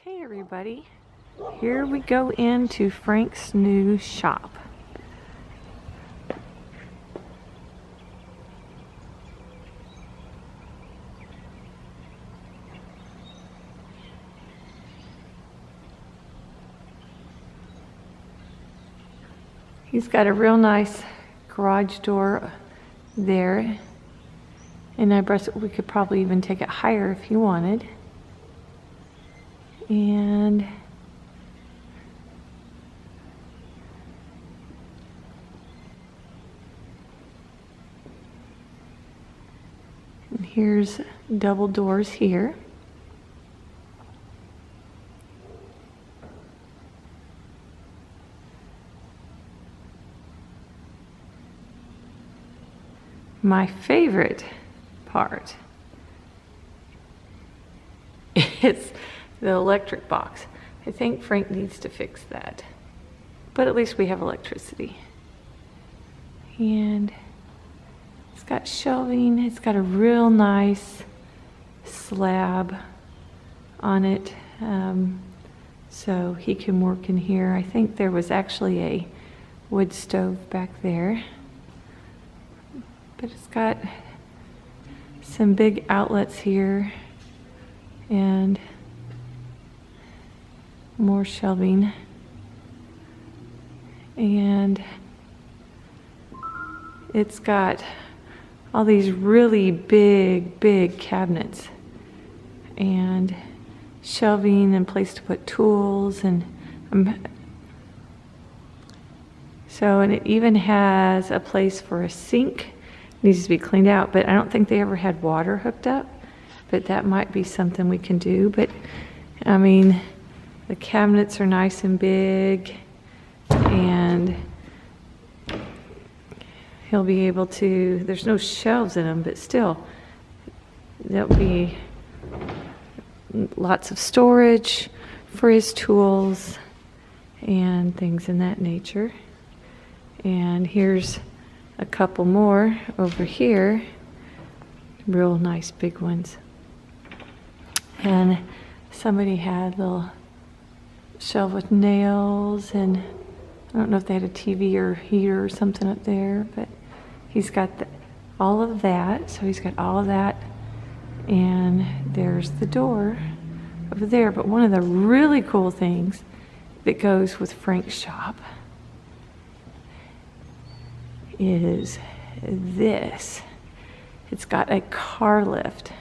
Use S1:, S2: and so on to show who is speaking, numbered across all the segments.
S1: Okay, everybody, here we go into Frank's new shop. He's got a real nice garage door there, and I guess we could probably even take it higher if you wanted. And here's double doors here. My favorite part is the electric box. I think Frank needs to fix that, but at least we have electricity. And it's got shelving. It's got a real nice slab on it, so he can work in here. I think there was actually a wood stove back there, but it's got some big outlets here and more shelving, and it's got all these really big cabinets and shelving and place to put tools, and and it even has a place for a sink. It needs to be cleaned out, but I don't think they ever had water hooked up, but that might be something we can do. But I mean, the cabinets are nice and big, and he'll be able to, there's no shelves in them, but still, there'll be lots of storage for his tools and things in that nature. And here's a couple more over here, real nice big ones. And somebody had a little shelf with nails, and I don't know if they had a TV or heater or something up there, but he's got all of that. So he's got all of that, and there's the door over there. But one of the really cool things that goes with Frank's shop is this. It's got a car lift,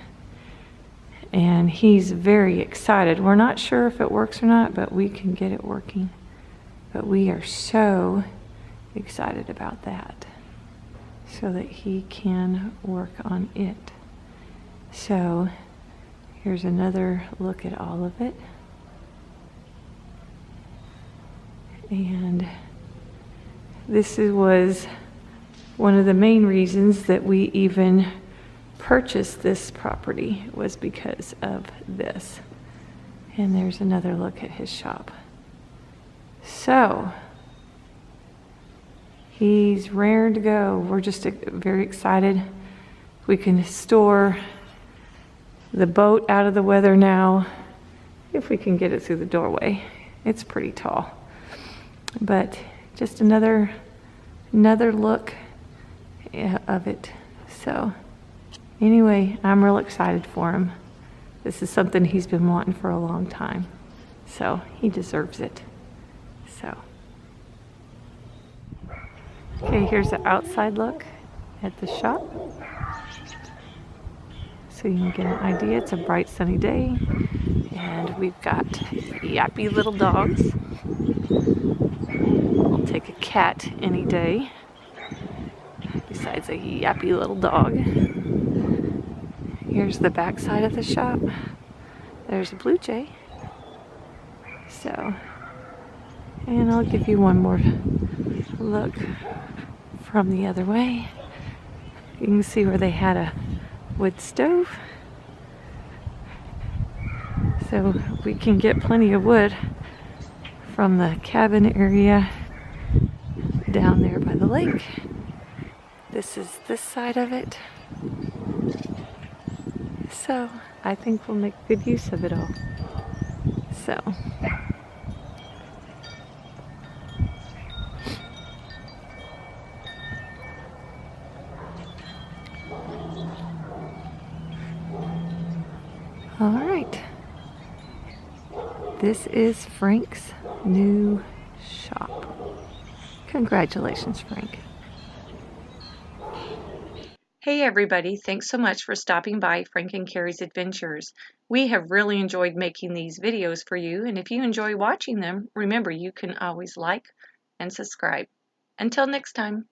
S1: and he's very excited. We're not sure if it works or not, but we can get it working. But we are so excited about that, so that he can work on it. So here's another look at all of it. And this was one of the main reasons that we even purchased this property, was because of this. And there's another look at his shop. So he's raring to go. We're just very excited. We can store the boat out of the weather now, if we can get it through the doorway. It's pretty tall, but just another look of it. So anyway, I'm real excited for him. This is something he's been wanting for a long time, so he deserves it. So, okay, here's the outside look at the shop, so you can get an idea. It's a bright sunny day, and we've got yappy little dogs. I'll take a cat any day besides a yappy little dog. Here's the back side of the shop. There's a blue jay. So, and I'll give you one more look from the other way. You can see where they had a wood stove. So we can get plenty of wood from the cabin area down there by the lake. This is this side of it. So I think we'll make good use of it all. So. All right. This is Frank's new shop. Congratulations, Frank.
S2: Hey everybody, thanks so much for stopping by Frank and Carrie's Adventures. We have really enjoyed making these videos for you, and if you enjoy watching them, remember you can always like and subscribe. Until next time.